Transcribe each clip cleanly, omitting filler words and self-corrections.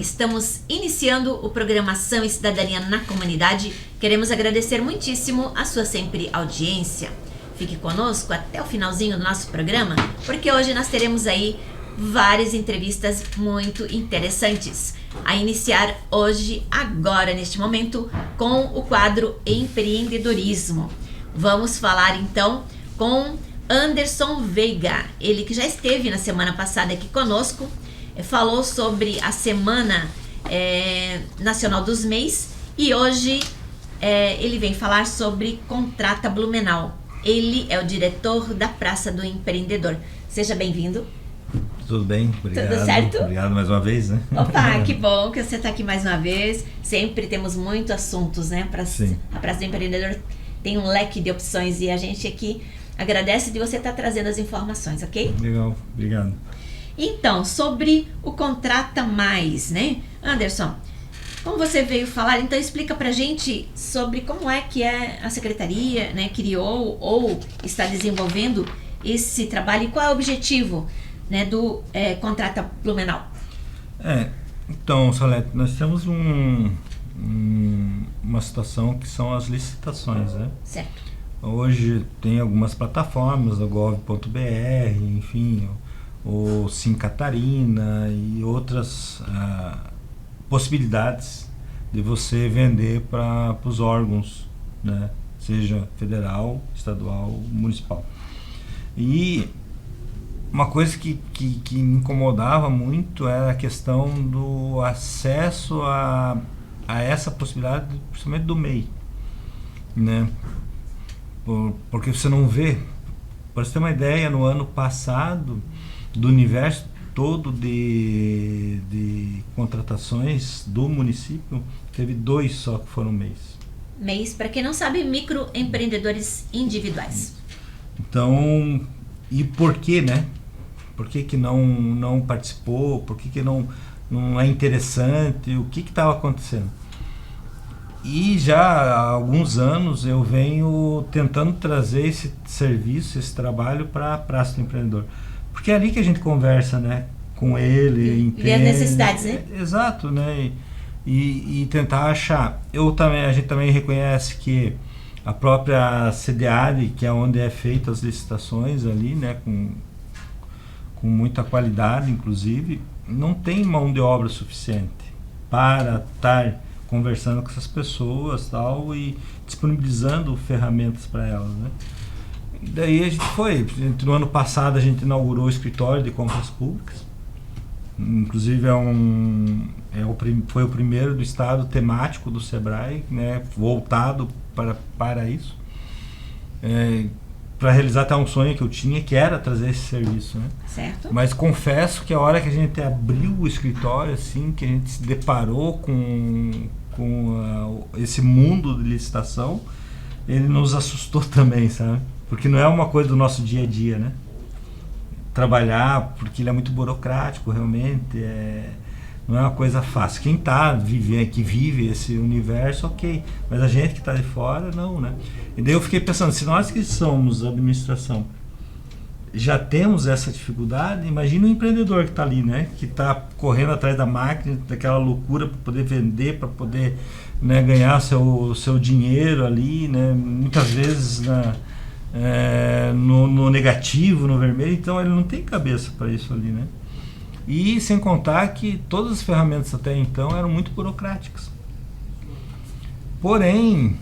estamos iniciando o Programação e Cidadania na Comunidade. Queremos agradecer muitíssimo a sua sempre audiência. Fique conosco até o finalzinho do nosso programa, porque hoje nós teremos aí várias entrevistas muito interessantes. A iniciar hoje, agora, neste momento, com o quadro Empreendedorismo. Vamos falar então com Anderson Veiga, ele que já esteve na semana passada aqui conosco, falou sobre a Semana Nacional dos MEIs e hoje ele vem falar sobre Contrata Blumenau. Ele é o diretor da Praça do Empreendedor. Seja bem-vindo. Tudo bem, obrigado. Tudo certo? Obrigado mais uma vez, né? Opa, que bom que você está aqui mais uma vez. Sempre temos muitos assuntos, né? A Praça do Empreendedor tem um leque de opções e a gente aqui agradece de você estar trazendo as informações, ok? Legal, obrigado. Então, sobre o Contrata Mais, né? Anderson, como você veio falar, então explica pra gente sobre como é que a Secretaria, né, criou ou está desenvolvendo esse trabalho e qual é o objetivo, né, do Contrata Blumenau. Então, Salete, nós temos uma situação que são as licitações, né? Certo. Hoje tem algumas plataformas, a gov.br, enfim, o Sim Catarina e outras possibilidades de você vender para os órgãos, né? Seja federal, estadual, municipal. E uma coisa que me incomodava muito era a questão do acesso a essa possibilidade, principalmente do MEI, né? Porque você não vê, para você ter uma ideia, no ano passado, do universo todo de contratações do município, teve 2 só que foram MEIs. MEIs, para quem não sabe, microempreendedores individuais. Então, e por que, né? Por que não participou? Por que não é interessante? O que estava acontecendo? E já há alguns anos eu venho tentando trazer esse serviço, esse trabalho para a Praça do Empreendedor. Porque é ali que a gente conversa, né, com ele, entende. Vê as necessidades, né? Exato, né? E tentar achar. A gente também reconhece que a própria CDAD, que é onde é feita as licitações ali, né, com muita qualidade, inclusive, não tem mão de obra suficiente para estar conversando com essas pessoas tal, e disponibilizando ferramentas para elas, né? E daí a gente no ano passado a gente inaugurou o escritório de compras públicas, inclusive foi o primeiro do estado temático do Sebrae, né, voltado para isso, para realizar até um sonho que eu tinha, que era trazer esse serviço, né? Certo. Mas confesso que a hora que a gente abriu o escritório, assim, que a gente se deparou com esse mundo de licitação, ele nos assustou também, sabe? Porque não é uma coisa do nosso dia a dia, né? Trabalhar, porque ele é muito burocrático, realmente, não é uma coisa fácil. Quem que vive esse universo, ok, mas a gente que está de fora, não, né? E daí eu fiquei pensando, se nós que somos administração já temos essa dificuldade, imagina o empreendedor que está ali, né? Que está correndo atrás da máquina, daquela loucura para poder vender, para poder, né, ganhar seu dinheiro ali, né? Muitas vezes no negativo, no vermelho, então ele não tem cabeça para isso ali, né? E sem contar que todas as ferramentas até então eram muito burocráticas. Porém,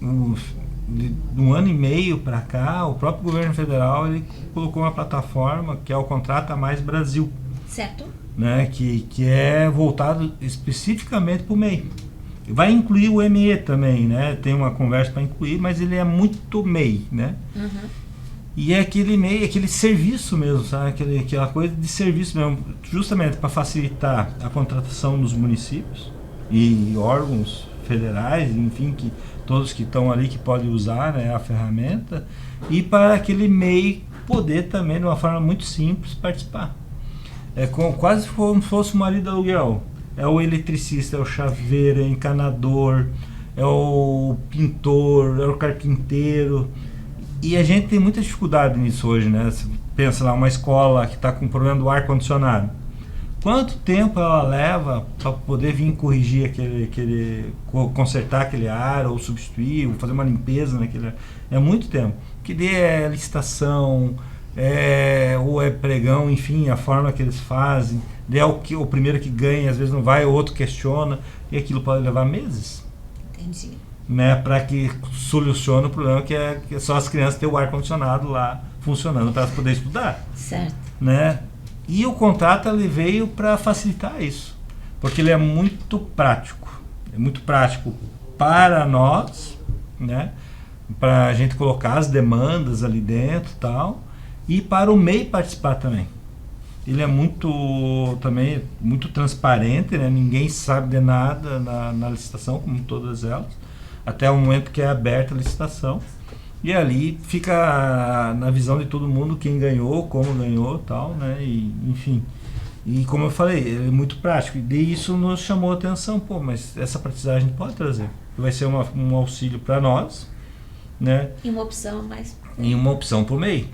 de um ano e meio para cá, o próprio governo federal ele colocou uma plataforma que é o Contrata Mais Brasil. Certo. Né, que é voltado especificamente para o MEI. Vai incluir o ME também, né? Tem uma conversa para incluir, mas ele é muito MEI, né? Uhum. E é aquele MEI, aquele serviço mesmo, sabe? Aquela coisa de serviço mesmo, justamente para facilitar a contratação nos municípios e órgãos federais, enfim, que todos que estão ali que podem usar, né, a ferramenta, e para aquele MEI poder também, de uma forma muito simples, participar. Quase como se fosse o marido de aluguel. É o eletricista, é o chaveiro, é o encanador, é o pintor, é o carpinteiro. E a gente tem muita dificuldade nisso hoje, né? Você pensa lá, uma escola que está com problema do ar-condicionado. Quanto tempo ela leva para poder vir corrigir consertar aquele ar, ou substituir, ou fazer uma limpeza naquele ar? É muito tempo. Que é licitação, ou é pregão, enfim, a forma que eles fazem. O primeiro que ganha, às vezes não vai, o outro questiona, e aquilo pode levar meses. Entendi. Né, para que solucione o problema que é só as crianças ter o ar-condicionado lá funcionando para elas poderem estudar. Certo. Né? E o contrato ele veio para facilitar isso, porque ele é muito prático. É muito prático para nós, né? Para a gente colocar as demandas ali dentro e tal, e para o MEI participar também. Ele é também muito transparente, né? Ninguém sabe de nada na licitação, como todas elas, até o momento que é aberta a licitação. E ali fica na visão de todo mundo quem ganhou, como ganhou e tal, né? E, enfim. E como eu falei, ele é muito prático. E isso nos chamou a atenção. Pô, mas essa praticidade a gente pode trazer. Vai ser um auxílio para nós, né? E uma opção mais... E uma opção para o MEI.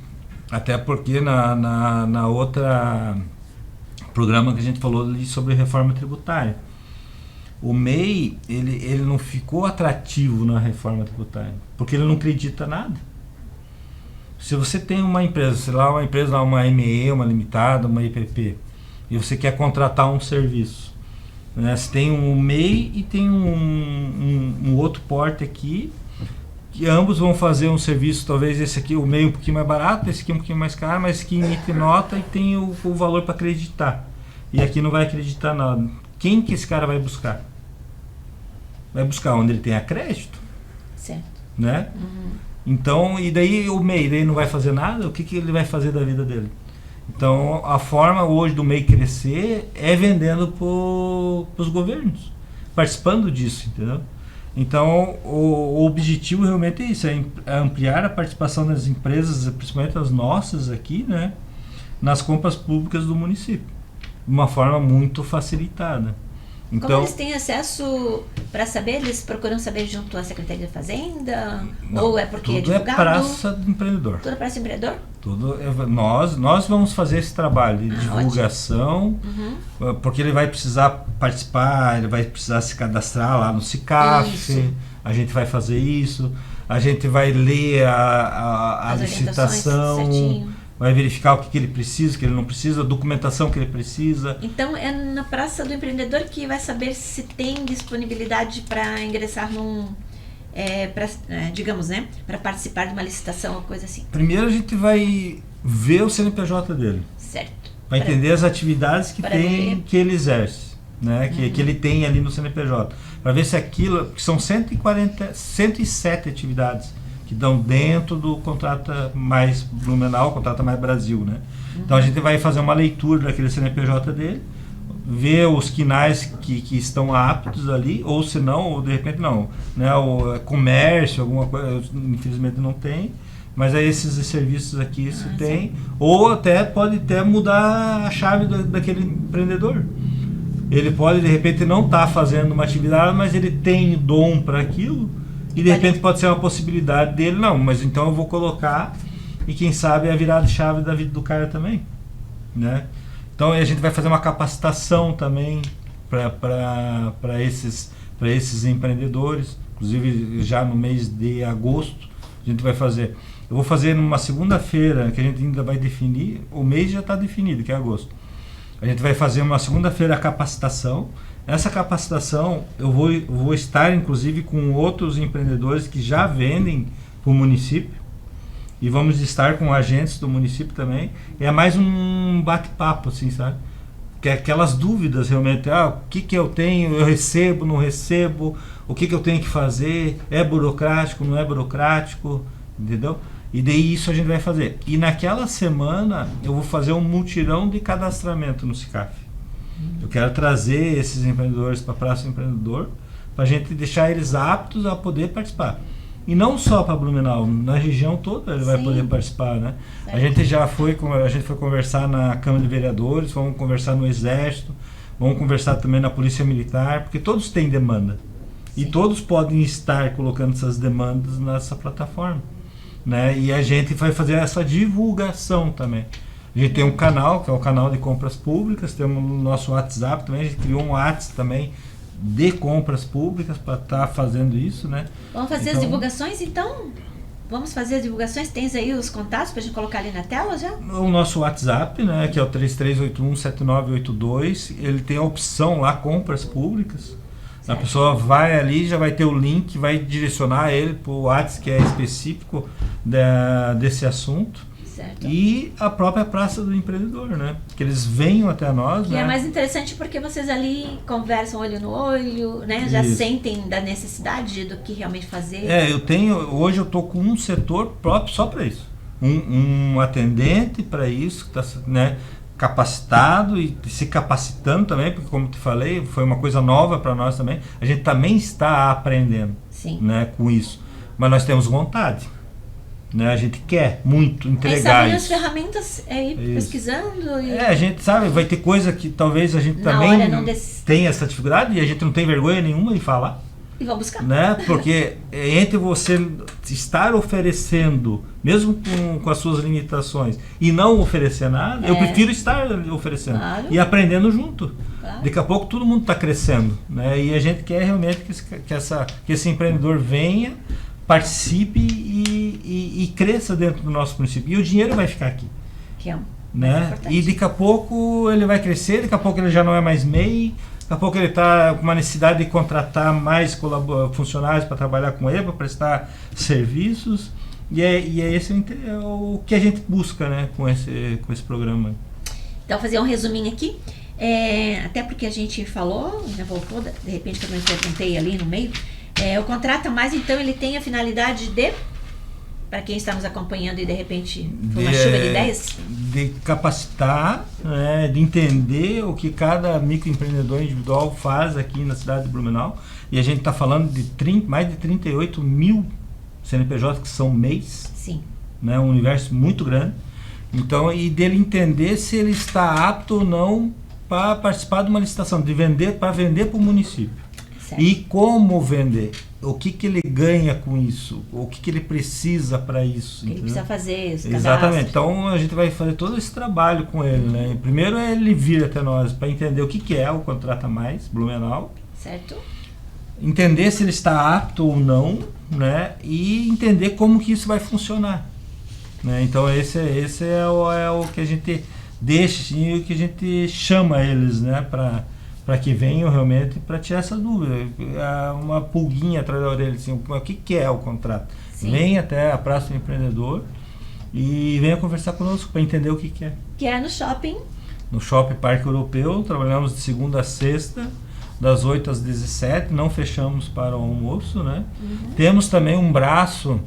Até porque na outra programa que a gente falou ali sobre reforma tributária, o MEI, ele não ficou atrativo na reforma tributária, porque ele não acredita nada. Se você tem uma empresa, sei lá, uma ME, uma limitada, uma IPP, e você quer contratar um serviço, né? Você tem um MEI e tem um outro porte aqui, que ambos vão fazer um serviço, talvez esse aqui, o MEI um pouquinho mais barato, esse aqui um pouquinho mais caro, mas que emite nota e tem o valor para acreditar. E aqui não vai acreditar nada. Quem que esse cara vai buscar? Vai buscar onde ele tem crédito, certo, né? Então, e daí o MEI daí não vai fazer nada, o que ele vai fazer da vida dele? Então, a forma hoje do MEI crescer é vendendo para os governos, participando disso, entendeu? Então, o objetivo realmente é isso, é ampliar a participação das empresas, principalmente as nossas aqui, né, nas compras públicas do município, de uma forma muito facilitada. Então, como eles têm acesso para saber? Eles procuram saber junto à Secretaria de Fazenda? Não, ou é porque tudo é divulgado? É praça do empreendedor. Tudo é praça do empreendedor? Nós vamos fazer esse trabalho de divulgação, porque ele vai precisar participar, ele vai precisar se cadastrar lá no CICAF, isso. A gente vai fazer isso, a gente vai ler a licitação, vai verificar o que ele precisa, o que ele não precisa, a documentação que ele precisa. Então é na Praça do Empreendedor que vai saber se tem disponibilidade para ingressar digamos, né, para participar de uma licitação ou coisa assim. Primeiro a gente vai ver o CNPJ dele. Certo. Para entender as atividades que ele exerce, né, que ele tem ali no CNPJ. Para ver se aquilo, que são 107 atividades que dão dentro do Contrata Mais Blumenau, Contrata Mais Brasil, né? Então a gente vai fazer uma leitura daquele CNPJ dele, ver os quinais que estão aptos ali, ou se não, ou de repente não, né? O comércio, alguma coisa, infelizmente não tem, mas aí esses serviços aqui se tem, ou até pode até mudar a chave daquele empreendedor. Ele pode de repente não estar fazendo uma atividade, mas ele tem dom para aquilo. E de repente pode ser uma possibilidade dele, não, mas então eu vou colocar, e quem sabe é a virada de chave da vida do cara também, né? Então a gente vai fazer uma capacitação também para esses empreendedores, inclusive já no mês de agosto a gente vai fazer. Eu vou fazer numa segunda-feira, que a gente ainda vai definir, o mês já está definido, que é agosto. A gente vai fazer uma segunda-feira a capacitação. Essa capacitação eu vou estar inclusive com outros empreendedores que já vendem para o município, e vamos estar com agentes do município também. É mais um bate-papo, assim, sabe? Que é aquelas dúvidas realmente, o que eu tenho, eu recebo, não recebo, o que eu tenho que fazer, é burocrático, não é burocrático, entendeu? E daí isso a gente vai fazer. E naquela semana eu vou fazer um mutirão de cadastramento no CICAF. Eu quero trazer esses empreendedores para a Praça do Empreendedor, para a gente deixar eles aptos a poder participar. E não só para Blumenau, na região toda ele vai poder participar, né? A gente foi conversar na Câmara de Vereadores, vamos conversar no Exército, vamos conversar também na Polícia Militar, porque todos têm demanda. E todos podem estar colocando essas demandas nessa plataforma, né? E a gente vai fazer essa divulgação também. A gente tem um canal, que é o canal de compras públicas, temos o nosso WhatsApp também, a gente criou um WhatsApp também de compras públicas para estar fazendo isso, né? Vamos fazer as divulgações, então? Vamos fazer as divulgações? Tens aí os contatos para a gente colocar ali na tela já? O nosso WhatsApp, né, que é o 33817982, ele tem a opção lá, compras públicas. Certo. A pessoa vai ali, já vai ter o link, vai direcionar ele para o WhatsApp que é específico desse assunto. Certo. E a própria Praça do Empreendedor, né? Que eles venham até nós, que né? é mais interessante porque vocês ali conversam olho no olho, né? Já sentem da necessidade do que realmente fazer. Hoje eu tô com um setor próprio só para isso. Um atendente para isso, que está, né, capacitado e se capacitando também, porque como te falei, foi uma coisa nova para nós também. A gente também está aprendendo, sim, né, com isso. Mas nós temos vontade. Né, a gente quer muito entregar isso. As ferramentas é ir pesquisando. E... a gente sabe, vai ter coisa que talvez a gente também tenha essa dificuldade e a gente não tem vergonha nenhuma de falar. E vamos buscar. Né? Porque entre você estar oferecendo, mesmo com as suas limitações, e não oferecer nada, eu prefiro estar oferecendo. Claro. E aprendendo junto. Claro. Daqui a pouco todo mundo está crescendo. Né? E a gente quer realmente que esse empreendedor venha, participe e cresça dentro do nosso município. E o dinheiro vai ficar aqui. Que é né? E daqui a pouco ele vai crescer, daqui a pouco ele já não é mais MEI, daqui a pouco ele está com uma necessidade de contratar mais funcionários para trabalhar com ele, para prestar serviços. E esse é o que a gente busca, né, com esse programa. Então, fazer um resuminho aqui. Até porque a gente falou, já voltou, de repente que eu me perguntei ali no meio. O Contrata Mais, então, ele tem a finalidade de, para quem está nos acompanhando e de repente foi uma chuva de ideias? De capacitar, né, de entender o que cada microempreendedor individual faz aqui na cidade de Blumenau. E a gente está falando de mais de 38 mil CNPJs que são MEIs. Sim. Né, um universo muito grande. Então, e dele entender se ele está apto ou não para participar de uma licitação, para vender para o município. Certo. E como vender, o que ele ganha com isso, o que ele precisa para isso. Ele precisa fazer os cadastros. Exatamente, então a gente vai fazer todo esse trabalho com ele, né? Primeiro é ele vir até nós para entender o que é o Contrata Mais Blumenau. Certo. Entender se ele está apto ou não, né? E entender como que isso vai funcionar. Né? Então esse é o que a gente deixa e o que a gente chama eles, né? Para que venham realmente para tirar essa dúvida, uma pulguinha atrás da orelha, assim, o que é o contrato. Sim. Venha até a Praça do Empreendedor e venha conversar conosco para entender o que é. Que é no shopping? No Shopping Parque Europeu, trabalhamos de segunda a sexta, das 8 às 17, não fechamos para o almoço, né? Uhum. Temos também um braço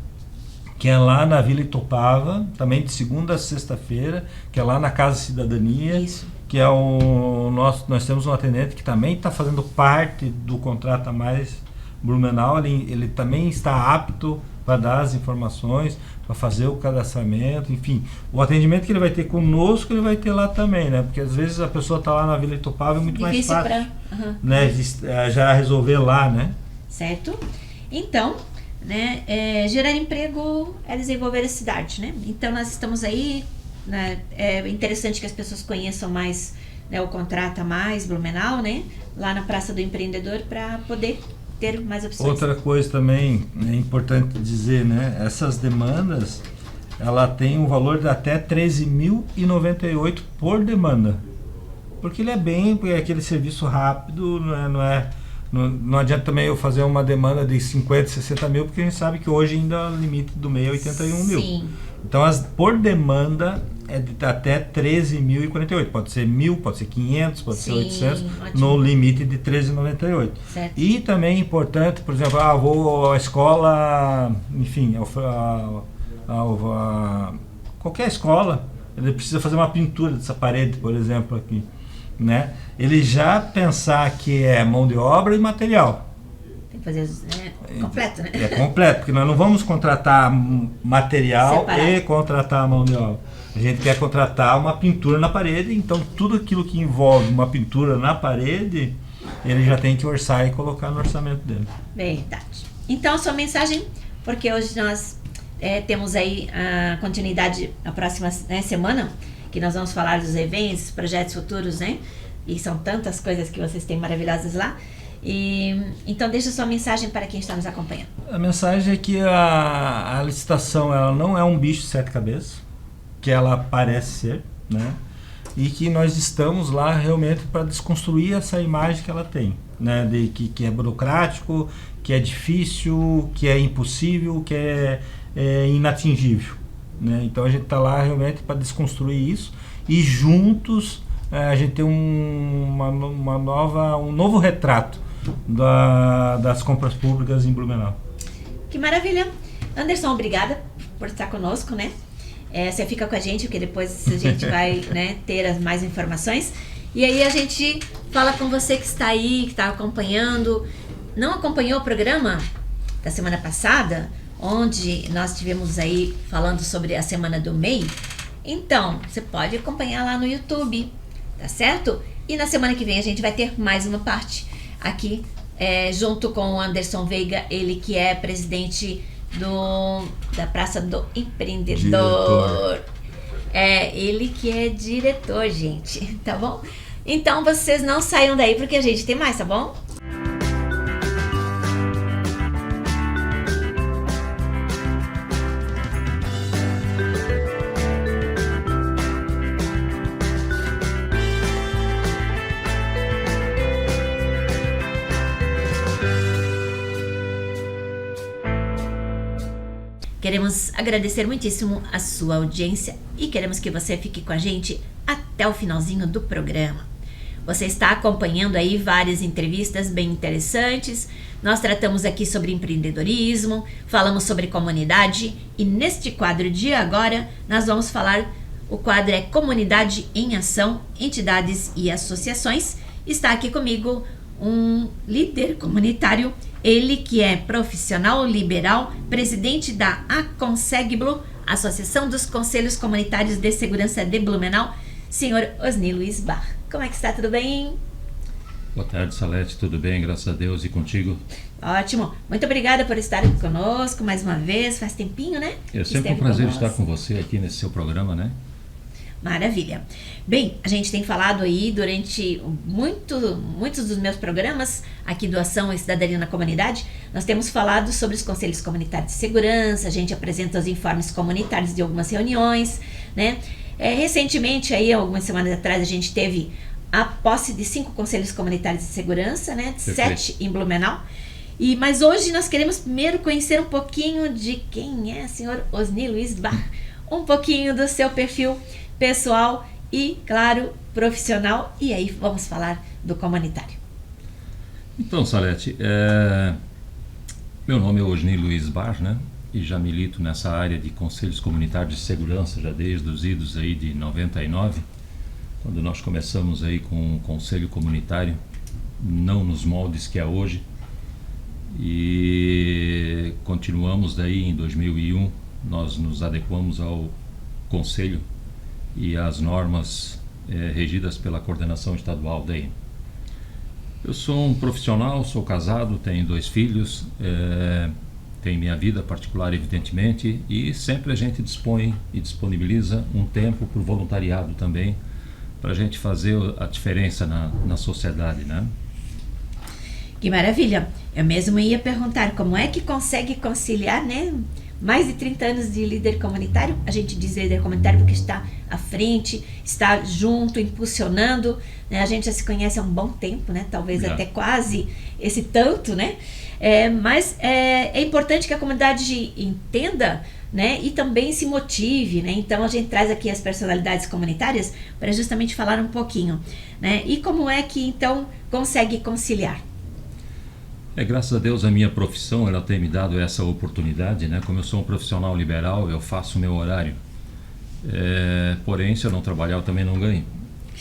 que é lá na Vila Itopava, também de segunda a sexta-feira, que é lá na Casa Cidadania. Isso. Que é nós temos um atendente que também está fazendo parte do Contrata Mais Blumenau, ele também está apto para dar as informações, para fazer o cadastramento, enfim, o atendimento que ele vai ter conosco, ele vai ter lá também, né? Porque às vezes a pessoa está lá na Vila Itopava, é muito difícil mais fácil, né? Já resolver lá, né? Certo. Então, né, gerar emprego é desenvolver a cidade, né? Então nós estamos aí. Né? É interessante que as pessoas conheçam mais, né, o Contrata Mais Blumenau, né? Lá na Praça do Empreendedor, para poder ter mais opções. Outra coisa também é importante dizer, né? Essas demandas, ela tem um valor de até R$ 13.098 por demanda, porque ele é aquele serviço rápido, não adianta também eu fazer uma demanda de 50, 60 mil, porque a gente sabe que hoje ainda o limite do MEI é 81 mil. Sim. Então, por demanda é de até 13.048. Pode ser 1.000, pode ser 500, pode ser 800, ótimo. No limite de 13.098. Certo. E também é importante, por exemplo, vou à escola, enfim, qualquer escola, ele precisa fazer uma pintura dessa parede, por exemplo, aqui. Né? Ele já pensar que é mão de obra e material. Tem que fazer completo, né? É completo, porque nós não vamos contratar material separado e contratar a mão de obra. A gente quer contratar uma pintura na parede, então tudo aquilo que envolve uma pintura na parede, ele já tem que orçar e colocar no orçamento dele. Verdade. Então, a sua mensagem, porque hoje nós temos aí a continuidade na próxima semana, que nós vamos falar dos eventos, projetos futuros, né? E são tantas coisas que vocês têm maravilhosas lá. Então deixa sua mensagem para quem está nos acompanhando. A mensagem é que a licitação ela não é um bicho de sete cabeças, que ela parece ser, né? E que nós estamos lá realmente para desconstruir essa imagem que ela tem, né? De que é burocrático, que é difícil, que é impossível, que é inatingível, né? Então a gente está lá realmente para desconstruir isso e juntos a gente tem um novo retrato das compras públicas em Blumenau. Que maravilha! Anderson, obrigada por estar conosco, né? Você fica com a gente, porque depois a gente vai, né, ter mais informações. E aí a gente fala com você que está aí, que está acompanhando. Não acompanhou o programa da semana passada, onde nós estivemos aí falando sobre a Semana do MEI? Então, você pode acompanhar lá no YouTube, tá certo? E na semana que vem a gente vai ter mais uma parte aqui, junto com o Anderson Veiga, ele que é presidente da Praça do Empreendedor. Ele que é diretor, gente, tá bom? Então vocês não saiam daí porque a gente tem mais, tá bom? Queremos agradecer muitíssimo a sua audiência e queremos que você fique com a gente até o finalzinho do programa. Você está acompanhando aí várias entrevistas bem interessantes. Nós tratamos aqui sobre empreendedorismo, falamos sobre comunidade e neste quadro de agora nós vamos falar, o quadro é Comunidade em Ação, Entidades e Associações. Está aqui comigo um líder comunitário, ele que é profissional liberal, presidente da Aconsegblue, Associação dos Conselhos Comunitários de Segurança de Blumenau, senhor Osni Luiz Bar. Como é que está? Tudo bem? Boa tarde, Salete. Tudo bem? Graças a Deus. E contigo? Ótimo. Muito obrigada por estar conosco mais uma vez. Faz tempinho, né? É sempre um prazer estar com você aqui nesse seu programa, né? Maravilha. Bem, a gente tem falado aí durante muitos dos meus programas aqui do Ação e Cidadania na Comunidade, nós temos falado sobre os Conselhos Comunitários de Segurança, a gente apresenta os informes comunitários de algumas reuniões, né? Recentemente, aí, algumas semanas atrás, a gente teve a posse de 5 Conselhos Comunitários de Segurança, né? 7 em Blumenau. Mas hoje nós queremos primeiro conhecer um pouquinho de quem é o senhor Osni Luiz Bar, um pouquinho do seu perfil pessoal e, claro, profissional. E aí vamos falar do comunitário. Então, Salete, meu nome é Osni Luiz Bar, né? E já milito nessa área de Conselhos Comunitários de Segurança já desde os idos aí de 99, quando nós começamos aí com um Conselho Comunitário, não nos moldes que é hoje, e continuamos daí em 2001, nós nos adequamos ao Conselho e às normas regidas pela coordenação estadual daí. Eu sou um profissional, sou casado, tenho 2 filhos, tenho minha vida particular evidentemente, e sempre a gente dispõe e disponibiliza um tempo para o voluntariado também, para a gente fazer a diferença na sociedade, né? Que maravilha! Eu mesmo ia perguntar como é que consegue conciliar, né? Mais de 30 anos de líder comunitário. A gente diz líder comunitário porque está à frente, está junto, impulsionando, né? A gente já se conhece há um bom tempo, né? Talvez até quase esse tanto, né? Mas é importante que a comunidade entenda, né? E também se motive, né? Então a gente traz aqui as personalidades comunitárias para justamente falar um pouquinho, né? E como é que então consegue conciliar? Graças a Deus a minha profissão ela tem me dado essa oportunidade, né? Como eu sou um profissional liberal, eu faço o meu horário. Porém, se eu não trabalhar, eu também não ganho.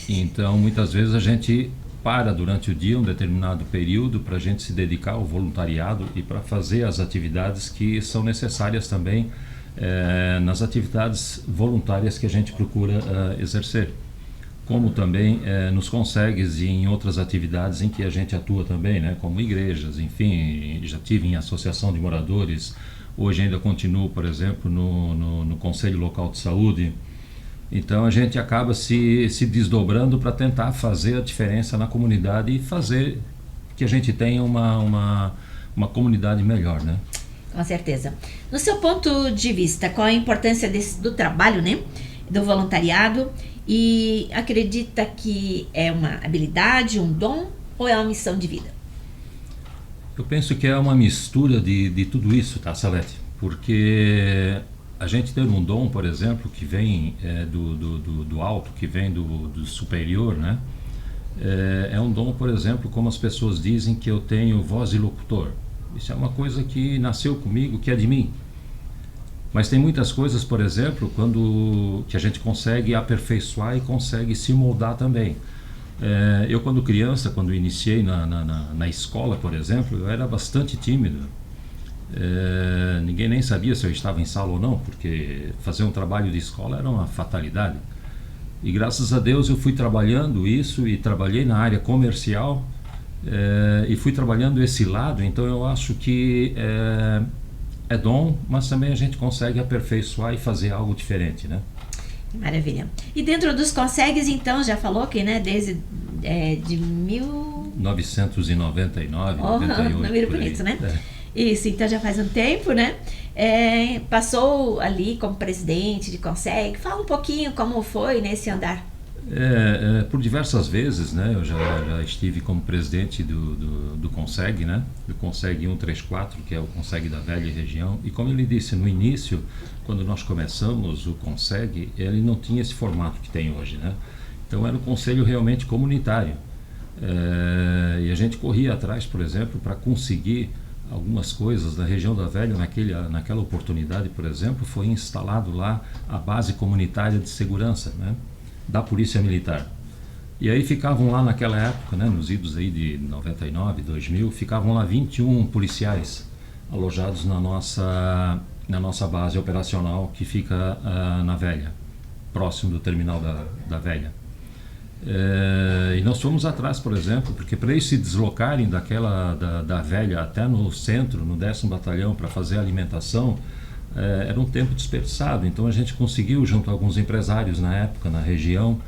Então, muitas vezes a gente para durante o dia um determinado período para a gente se dedicar ao voluntariado e para fazer as atividades que são necessárias também nas atividades voluntárias que a gente procura exercer. Como também nos consegues e em outras atividades em que a gente atua também, né? Como igrejas, enfim, já tive em associação de moradores, hoje ainda continuo, por exemplo, no Conselho Local de Saúde, Então a gente acaba se desdobrando para tentar fazer a diferença na comunidade e fazer que a gente tenha uma comunidade melhor, né? Com certeza. No seu ponto de vista, qual a importância do trabalho, né? Do voluntariado? E acredita que é uma habilidade, um dom ou é uma missão de vida? Eu penso que é uma mistura de tudo isso, tá, Salete? Porque a gente ter um dom, por exemplo, que vem do alto, que vem do superior, né? É um dom, por exemplo, como as pessoas dizem que eu tenho voz de locutor. Isso é uma coisa que nasceu comigo, que é de mim. Mas tem muitas coisas, por exemplo, que a gente consegue aperfeiçoar e consegue se moldar também. Eu, quando criança, quando iniciei na escola, por exemplo, eu era bastante tímido. Ninguém nem sabia se eu estava em sala ou não, porque fazer um trabalho de escola era uma fatalidade. E graças a Deus eu fui trabalhando isso e trabalhei na área comercial e fui trabalhando esse lado. Então eu acho que é dom, mas também a gente consegue aperfeiçoar e fazer algo diferente, né? Maravilha. E dentro dos consegues, então, já falou que, né, desde de 1999, 98, número bonito, né? Isso, então já faz um tempo, né? Passou ali como presidente de Conseg. Fala um pouquinho como foi nesse andar. Por diversas vezes, né? Eu já estive como presidente do Conseg, né? Do Conseg 134, que é o Conseg da Velha Região. E como ele disse no início, quando nós começamos o Conseg, ele não tinha esse formato que tem hoje, né? Então era um conselho realmente comunitário. E a gente corria atrás, por exemplo, para conseguir algumas coisas na região da Velha. Naquela oportunidade, por exemplo, foi instalado lá a base comunitária de segurança, né, da Polícia Militar. E aí ficavam lá naquela época, né, nos idos aí de 99, 2000, ficavam lá 21 policiais alojados na nossa base operacional, que fica na Velha, próximo do terminal da Velha. E nós fomos atrás, por exemplo, porque para eles se deslocarem da Velha até no centro, no 10º Batalhão, para fazer a alimentação, era um tempo desperdiçado. Então a gente conseguiu, junto a alguns empresários na época, na região,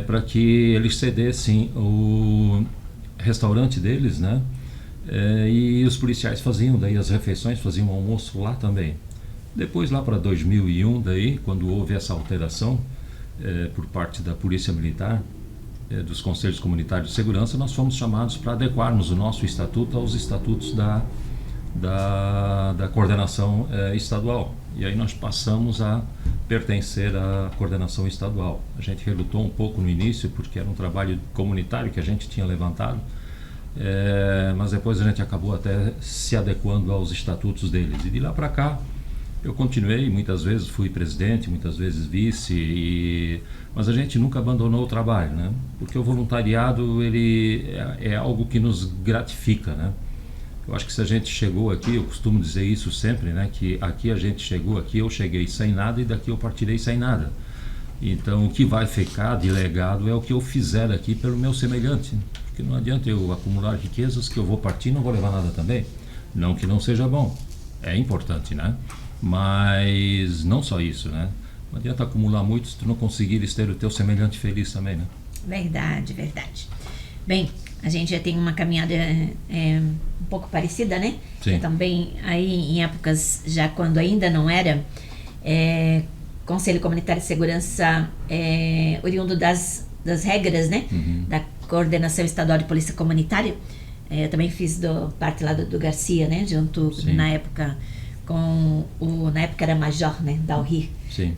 para que eles cedessem o restaurante deles, né? E os policiais faziam daí as refeições, faziam o almoço lá também. Depois, lá para 2001, daí, quando houve essa alteração por parte da Polícia Militar, dos Conselhos Comunitários de Segurança, nós fomos chamados para adequarmos o nosso estatuto aos estatutos da coordenação estadual. E aí nós passamos a pertencer à coordenação estadual. A gente relutou um pouco no início, porque era um trabalho comunitário que a gente tinha levantado, mas depois a gente acabou até se adequando aos estatutos deles. E de lá para cá, eu continuei, muitas vezes fui presidente, muitas vezes vice, mas a gente nunca abandonou o trabalho, né? Porque o voluntariado, ele é algo que nos gratifica, né? Eu acho que se a gente chegou aqui, eu costumo dizer isso sempre, né? Que aqui a gente chegou, aqui eu cheguei sem nada e daqui eu partirei sem nada. Então o que vai ficar de legado é o que eu fizer aqui pelo meu semelhante. Porque não adianta eu acumular riquezas que eu vou partir e não vou levar nada também. Não que não seja bom, é importante, né? Mas não só isso, né? Não adianta acumular muito se tu não conseguires ter o teu semelhante feliz também, né? Verdade, verdade. Bem, a gente já tem uma caminhada um pouco parecida, né? Sim. Também aí em épocas, já quando ainda não era Conselho Comunitário de Segurança oriundo das regras, né? Uhum. Da Coordenação Estadual de Polícia Comunitária. Eu também fiz parte lá do Garcia, né? Junto, Sim. na época, na época era major, né? Da URI. Sim.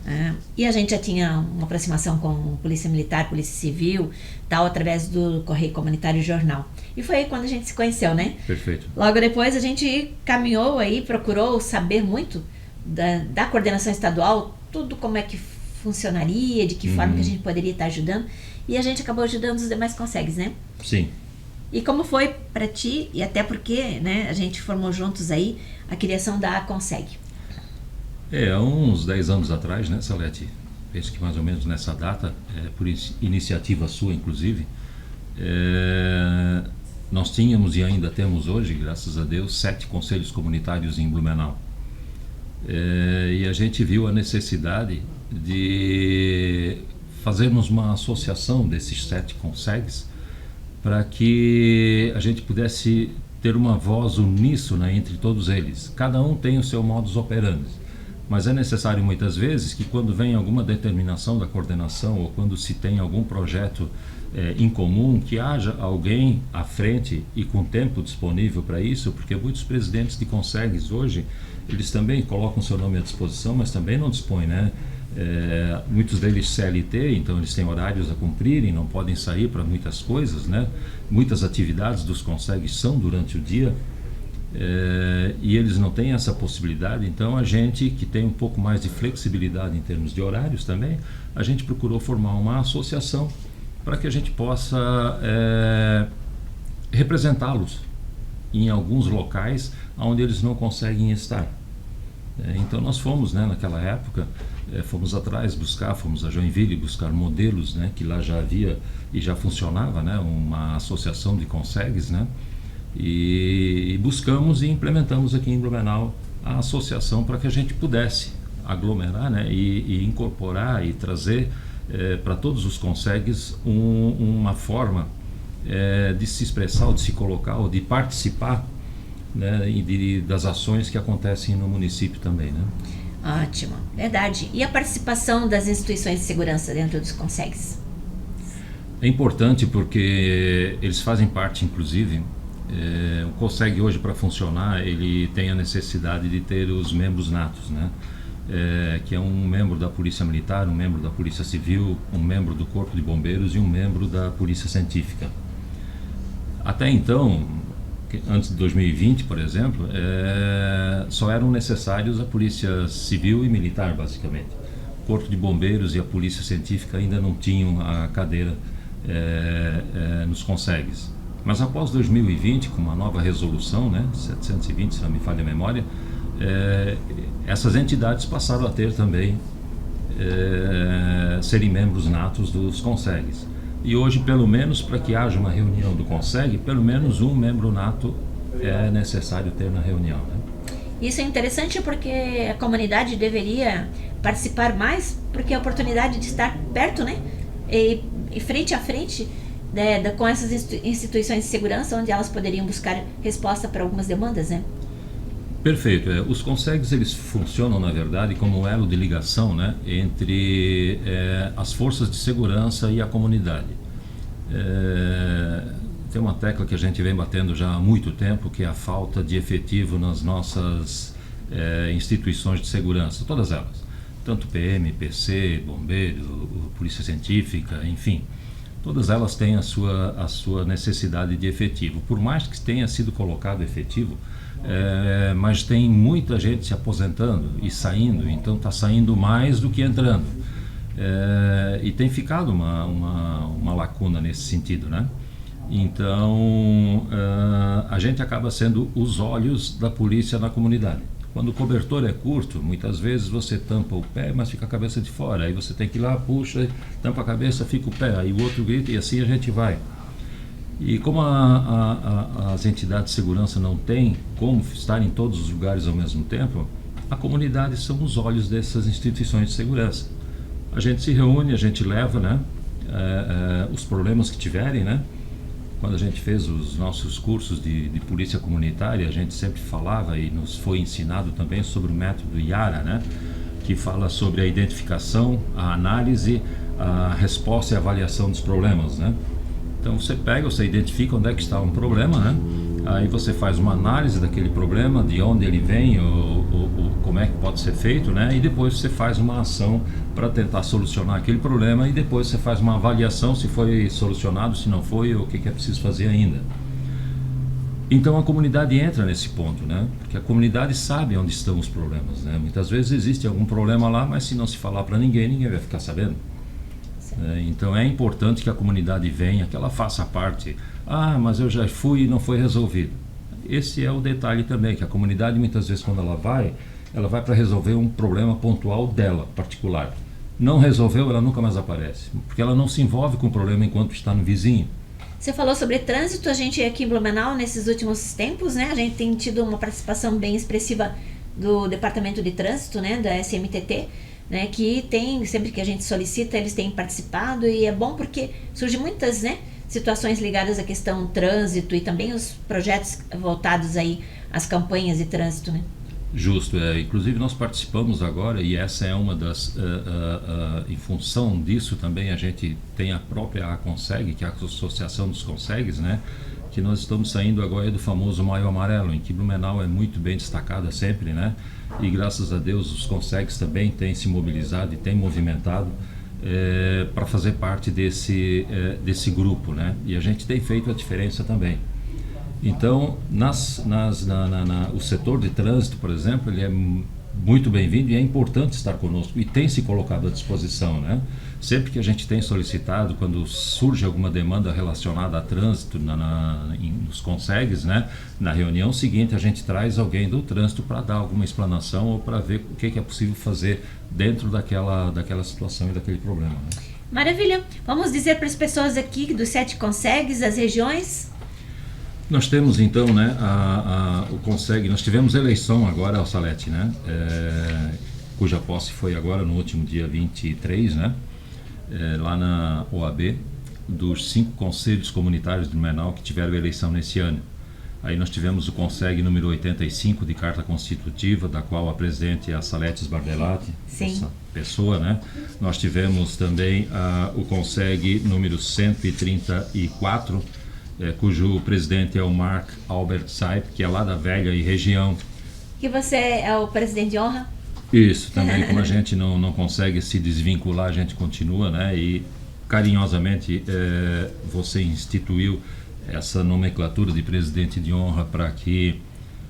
E a gente já tinha uma aproximação com Polícia Militar, Polícia Civil, tal, através do Correio Comunitário Jornal. E foi aí quando a gente se conheceu, né? Perfeito. Logo depois a gente caminhou aí, procurou saber muito da coordenação estadual, tudo como é que funcionaria, de que forma que a gente poderia estar ajudando. E a gente acabou ajudando os demais consegues, né? Sim. E como foi para ti, e até porque, né, a gente formou juntos aí a criação da Conseg? Há uns 10 anos atrás, né, Salete? Penso que mais ou menos nessa data, por iniciativa sua, inclusive, nós tínhamos e ainda temos hoje, graças a Deus, 7 conselhos comunitários em Blumenau. E a gente viu a necessidade de fazermos uma associação desses 7 consegues para que a gente pudesse ter uma voz uníssona entre todos eles. Cada um tem o seu modus operandi, mas é necessário muitas vezes que quando vem alguma determinação da coordenação ou quando se tem algum projeto em comum, que haja alguém à frente e com tempo disponível para isso, porque muitos presidentes de consegues hoje, eles também colocam seu nome à disposição, mas também não dispõem, né? Muitos deles CLT, então eles têm horários a cumprirem, não podem sair para muitas coisas, né? Muitas atividades dos consegues são durante o dia, e eles não têm essa possibilidade. Então a gente que tem um pouco mais de flexibilidade em termos de horários também, a gente procurou formar uma associação para que a gente possa representá-los em alguns locais onde eles não conseguem estar. Então nós fomos, né, naquela época, fomos atrás fomos a Joinville buscar modelos, né, que lá já havia e já funcionava, né, uma associação de consegues, né, e buscamos e implementamos aqui em Blumenau a associação para que a gente pudesse aglomerar, né, e incorporar e trazer para todos os consegues uma forma de se expressar, ou de se colocar, ou de participar, né, das ações que acontecem no município também, né? Ótimo, verdade. E a participação das instituições de segurança dentro dos consegues? É importante porque eles fazem parte, inclusive, o consegue hoje para funcionar, ele tem a necessidade de ter os membros natos, né? Que é um membro da Polícia Militar, um membro da Polícia Civil, um membro do Corpo de Bombeiros e um membro da Polícia Científica. Até então, antes de 2020, por exemplo, só eram necessários a Polícia Civil e Militar, basicamente. O Corpo de Bombeiros e a Polícia Científica ainda não tinham a cadeira nos consegues. Mas após 2020, com uma nova resolução, né, 720, se não me falha a memória, essas entidades passaram a ter também, serem membros natos dos consegues. E hoje, pelo menos, para que haja uma reunião do consegue, pelo menos um membro nato é necessário ter na reunião, né? Isso é interessante porque a comunidade deveria participar mais, porque a oportunidade de estar perto, né, e frente a frente com essas instituições de segurança, onde elas poderiam buscar resposta para algumas demandas, né? Perfeito. Os consegues, eles funcionam, na verdade, como um elo de ligação, né, entre as forças de segurança e a comunidade. Tem uma tecla que a gente vem batendo já há muito tempo, que é a falta de efetivo nas nossas instituições de segurança, todas elas. Tanto PM, PC, Bombeiro, Polícia Científica, enfim. Todas elas têm a sua necessidade de efetivo. Por mais que tenha sido colocado efetivo, mas tem muita gente se aposentando e saindo, então está saindo mais do que entrando. E tem ficado uma lacuna nesse sentido, né? Então, a gente acaba sendo os olhos da polícia na comunidade. Quando o cobertor é curto, muitas vezes você tampa o pé, mas fica a cabeça de fora. Aí você tem que ir lá, puxa, tampa a cabeça, fica o pé. Aí o outro grita e assim a gente vai. E como as entidades de segurança não têm como estar em todos os lugares ao mesmo tempo, a comunidade são os olhos dessas instituições de segurança. A gente se reúne, a gente leva, né, os problemas que tiverem, né? Quando a gente fez os nossos cursos de polícia comunitária, a gente sempre falava e nos foi ensinado também sobre o método IARA, né? Que fala sobre a identificação, a análise, a resposta e a avaliação dos problemas, né? Então você identifica onde é que está um problema, né? Aí você faz uma análise daquele problema, de onde ele vem, como é que pode ser feito, né? E depois você faz uma ação para tentar solucionar aquele problema e depois você faz uma avaliação se foi solucionado, se não foi, ou o que é preciso fazer ainda. Então a comunidade entra nesse ponto, né? Porque a comunidade sabe onde estão os problemas, né? Muitas vezes existe algum problema lá, mas se não se falar para ninguém, ninguém vai ficar sabendo. Então é importante que a comunidade venha, que ela faça parte. Ah, mas eu já fui e não foi resolvido. Esse é o detalhe também, que a comunidade muitas vezes quando ela vai para resolver um problema pontual dela, particular. Não resolveu, ela nunca mais aparece, porque ela não se envolve com o problema enquanto está no vizinho. Você falou sobre trânsito, a gente aqui em Blumenau, nesses últimos tempos, né, a gente tem tido uma participação bem expressiva do Departamento de Trânsito, né, da SMTT, né, que tem, sempre que a gente solicita, eles têm participado, e é bom porque surgem muitas, né, situações ligadas à questão trânsito e também os projetos voltados aí às campanhas de trânsito, né? Justo, inclusive nós participamos agora, e essa é uma das, em função disso também a gente tem a própria AConseg, que é a Associação dos Consegues, né, que nós estamos saindo agora do famoso Maio Amarelo, em que Blumenau é muito bem destacada sempre, né, e graças a Deus os Consegues também têm se mobilizado e têm movimentado para fazer parte desse grupo, né, e a gente tem feito a diferença também. Então, o setor de trânsito, por exemplo, ele é muito bem-vindo e é importante estar conosco e tem se colocado à disposição, né? Sempre que a gente tem solicitado, quando surge alguma demanda relacionada a trânsito nos Consegues, né? Na reunião seguinte a gente traz alguém do trânsito para dar alguma explanação ou para ver o que é possível fazer dentro daquela situação e daquele problema, né? Maravilha! Vamos dizer para as pessoas aqui dos 7 Consegues, as regiões... Nós temos então, né, o Conseg, nós tivemos eleição agora ao Salete, né, cuja posse foi agora no último dia 23, né, lá na OAB, dos 5 conselhos comunitários de Blumenau que tiveram eleição nesse ano. Aí nós tivemos o Conseg número 85 de Carta Constitutiva, da qual a presidente é a Salete Sbardelati, essa pessoa, né. Nós tivemos também o Conseg número 134, cujo presidente é o Mark Albert Seip, que é lá da Velha e região. Que você é o presidente de honra? Isso, também como a gente não consegue se desvincular, a gente continua, né? E carinhosamente você instituiu essa nomenclatura de presidente de honra para que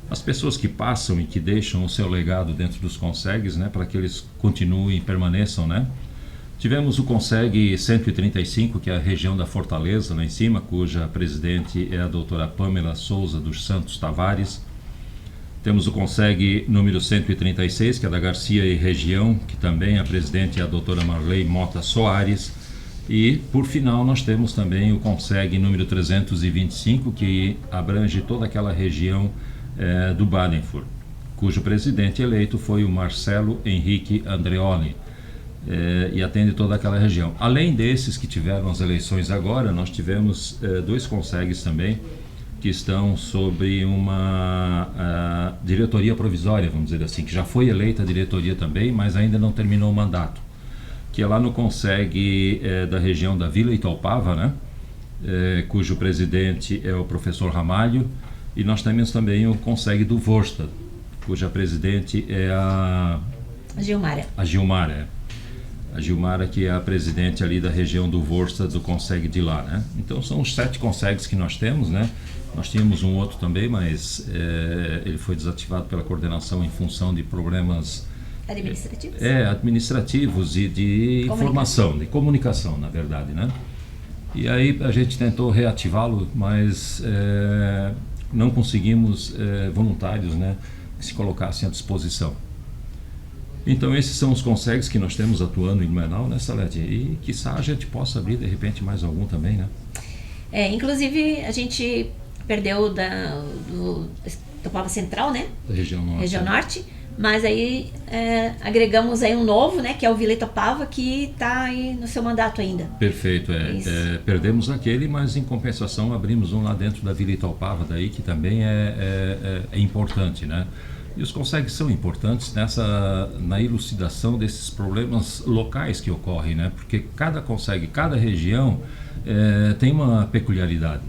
as pessoas que passam e que deixam o seu legado dentro dos Consegues, né? Para que eles continuem e permaneçam, né? Tivemos o Conseg 135, que é a região da Fortaleza, lá em cima, cuja presidente é a doutora Pamela Souza dos Santos Tavares. Temos o Conseg número 136, que é da Garcia e região, que também a presidente é a doutora Marley Mota Soares. E, por final, nós temos também o Conseg número 325, que abrange toda aquela região do Badenfurt, cujo presidente eleito foi o Marcelo Henrique Andreoli. E atende toda aquela região. Além desses que tiveram as eleições agora, nós tivemos 2 Consegues também que estão sobre uma diretoria provisória, vamos dizer assim, que já foi eleita a diretoria também, mas ainda não terminou o mandato, que é lá no Conseg da região da Vila Itaupava, né? Cujo presidente é o professor Ramalho, e nós temos também o Conseg do Vorstad, cuja presidente é a Gilmara. A Gilmara, que é a presidente ali da região do Vorstad, do Conseg de lá, né? Então são os 7 Consegues que nós temos, né? Nós tínhamos um outro também, mas ele foi desativado pela coordenação em função de problemas administrativos? Administrativos e de informação, de comunicação, na verdade, né? E aí a gente tentou reativá-lo, mas não conseguimos voluntários, né, que se colocassem à disposição. Então esses são os Consegues que nós temos atuando em Blumenau, né, Salete? E quiçá a gente possa abrir de repente mais algum também, né? Inclusive a gente perdeu do Itaupava Central, né? Da região norte. Região norte, mas aí agregamos aí um novo, né? Que é o Vila Itaupava, que está aí no seu mandato ainda. Perfeito, perdemos aquele, mas em compensação abrimos um lá dentro da Vila Itaupava, daí que também é importante, né? E os Consegues são importantes na elucidação desses problemas locais que ocorrem, né? Porque cada Conseg, cada região tem uma peculiaridade.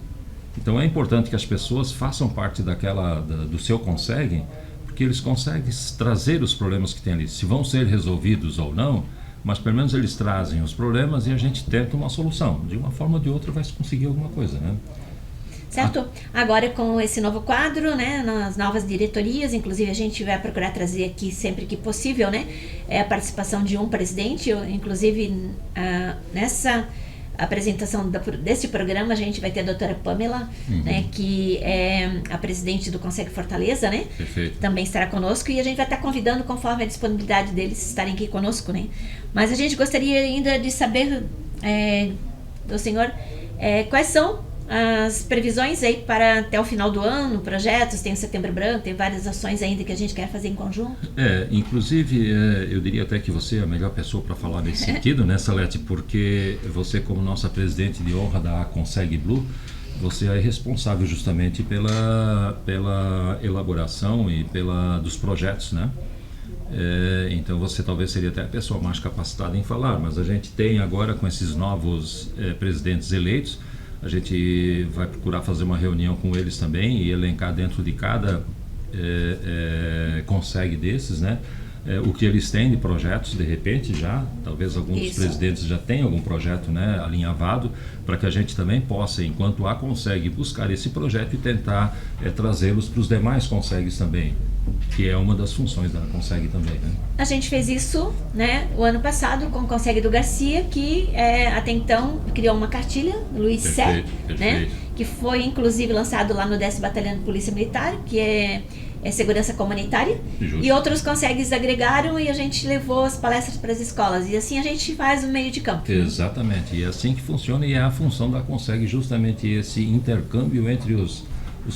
Então é importante que as pessoas façam parte do seu Conseg, porque eles conseguem trazer os problemas que tem ali. Se vão ser resolvidos ou não, mas pelo menos eles trazem os problemas e a gente tenta uma solução. De uma forma ou de outra vai se conseguir alguma coisa, né? Certo? Agora com esse novo quadro, né, nas novas diretorias, inclusive a gente vai procurar trazer aqui sempre que possível, né, a participação de um presidente. Inclusive nessa apresentação desse programa a gente vai ter a doutora Pamela, né, que é a presidente do Conseg Fortaleza, né? Perfeito. Também estará conosco e a gente vai estar convidando conforme a disponibilidade deles estarem aqui conosco, né? Mas a gente gostaria ainda de saber do senhor quais são as previsões aí para até o final do ano, projetos, tem o Setembro Branco, tem várias ações ainda que a gente quer fazer em conjunto. Inclusive, eu diria até que você é a melhor pessoa para falar nesse sentido, né, Salete? Porque você, como nossa presidente de honra da Conseg Blue, você é responsável justamente pela elaboração e dos projetos, né? Então você talvez seria até a pessoa mais capacitada em falar, mas a gente tem agora, com esses novos presidentes eleitos, a gente vai procurar fazer uma reunião com eles também e elencar dentro de cada Conseg desses, né? O que eles têm de projetos, de repente já, talvez alguns dos presidentes já tenham algum projeto, né, alinhavado, para que a gente também possa, enquanto consegue buscar esse projeto e tentar trazê-los para os demais Consegues também, que é uma das funções da Conseg também, né? A gente fez isso, né, o ano passado com o Conseg do Garcia, que até então criou uma cartilha, Luiz Sé, né, que foi inclusive lançado lá no 10º Batalhão de Polícia Militar, que é segurança comunitária. Justo. E outros Consegues agregaram e a gente levou as palestras para as escolas, e assim a gente faz o meio de campo. Exatamente, e é assim que funciona, e é a função da Conseg justamente esse intercâmbio entre os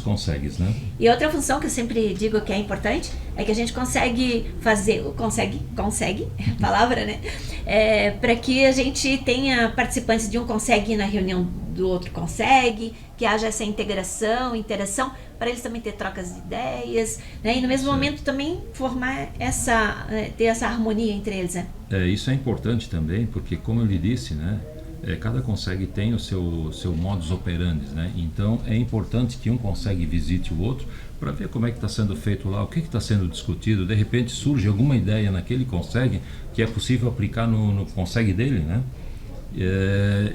Consegues, né? E outra função que eu sempre digo que é importante é que a gente consegue fazer consegue palavra, né? Para que a gente tenha participantes de um Conseg na reunião do outro Conseg, que haja essa interação, para eles também ter trocas de ideias, né? E no mesmo momento também formar ter essa harmonia entre eles, né? Isso é importante também, porque como eu lhe disse, né? Cada Conseg tem o seu modus operandi, né? Então é importante que um Conseg visite o outro para ver como é que está sendo feito lá, o que está sendo discutido. De repente surge alguma ideia naquele Conseg que é possível aplicar no Conseg dele, né?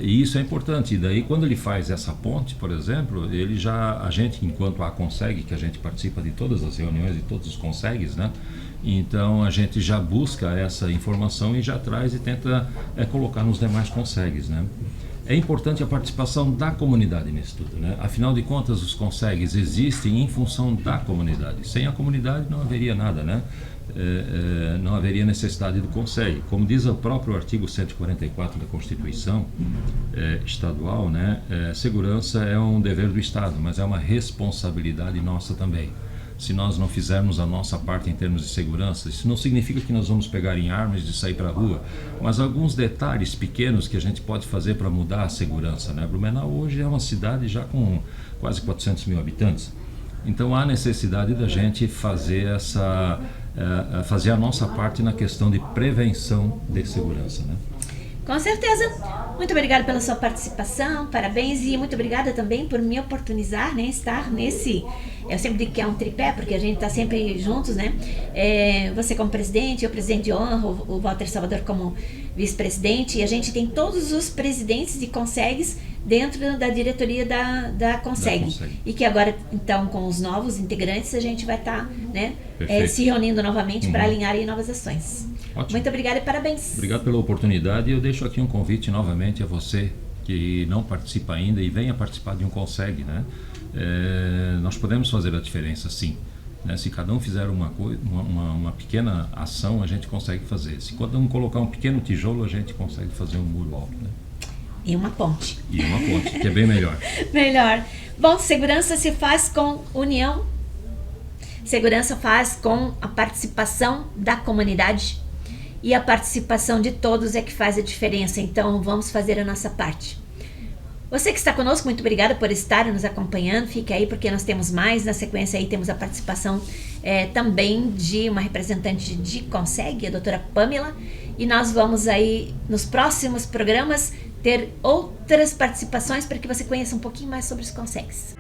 E isso é importante. E daí, quando ele faz essa ponte, por exemplo, a gente, enquanto Conseg, que a gente participa de todas as reuniões de todos os Consegues, né? Então a gente já busca essa informação e já traz e tenta colocar nos demais Consegues, né? É importante a participação da comunidade nisso tudo, né? Afinal de contas, os Consegues existem em função da comunidade. Sem a comunidade não haveria nada, né? Não haveria necessidade do Conseg. Como diz o próprio artigo 144 da Constituição estadual, né? Segurança é um dever do Estado, mas é uma responsabilidade nossa também. Se nós não fizermos a nossa parte em termos de segurança, isso não significa que nós vamos pegar em armas e sair para a rua, mas alguns detalhes pequenos que a gente pode fazer para mudar a segurança, né? Blumenau hoje é uma cidade já com quase 400 mil habitantes, então há necessidade da gente fazer a nossa parte na questão de prevenção de segurança, né? Com certeza. Muito obrigada pela sua participação, parabéns, e muito obrigada também por me oportunizar, né, estar nesse, eu sempre digo que é um tripé, porque a gente está sempre juntos, né? Você como presidente, eu presidente de honra, o Walter Salvador como vice-presidente, e a gente tem todos os presidentes de Consegues dentro da diretoria da Conseg. E que agora, então, com os novos integrantes, a gente vai estar, né, se reunindo novamente para alinhar aí novas ações. Ótimo. Muito obrigada e parabéns. Obrigado pela oportunidade, e eu deixo aqui um convite novamente a você que não participa ainda e venha participar de um Conseg, né? Nós podemos fazer a diferença, sim, né? Se cada um fizer uma pequena ação, a gente consegue fazer. Se cada um colocar um pequeno tijolo, a gente consegue fazer um muro alto, né? E uma ponte. Que é bem melhor. Melhor. Bom, segurança se faz com união. Segurança faz com a participação da comunidade. E a participação de todos é que faz a diferença. Então, vamos fazer a nossa parte. Você que está conosco, muito obrigada por estar nos acompanhando. Fique aí porque nós temos mais. Na sequência aí temos a participação também de uma representante de Conseg, a doutora Pamela. E nós vamos aí, nos próximos programas, ter outras participações para que você conheça um pouquinho mais sobre os Consegues.